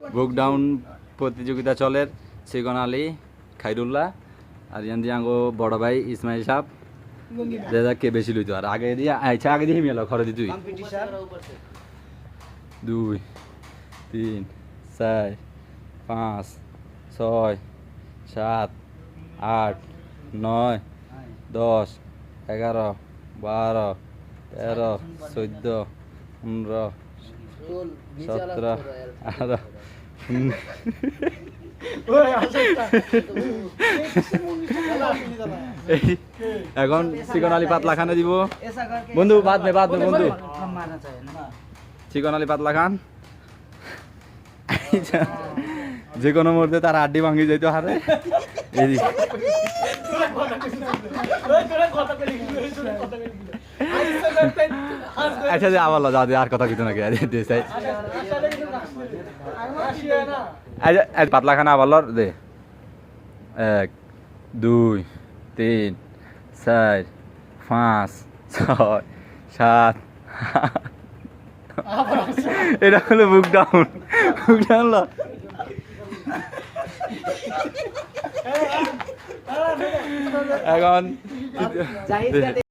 বুক down প্রতিযোগিতা চলে সিগন আলী খাইরুল্লাহ আর ইয়ান দিয়ে আঙ্গো বড় ভাই ইসমাইল সাহেব দাদা কে বেশি লইতো আর আগে দিয়ে আচ্ছা আগে দিয়ে মেলো খরচ তুই 2 3 4 5 6 7 8 9 10 11 12 13 14 15 17 18 এখন চিকন আলী পাতলা খানে দিব বন্ধু বাদ নে বন্ধু চিকন আলী পাতলা খান যে কোনো মুহূর্তে তার আড্ডি ভাঙি যাইতো হারে আচ্ছা যে আবার যা আর কথা কিছু নাকি পাতলা খানা আবার দে 1 2 3 4 5 6 7 এটা হলো বুক ডাউন এখন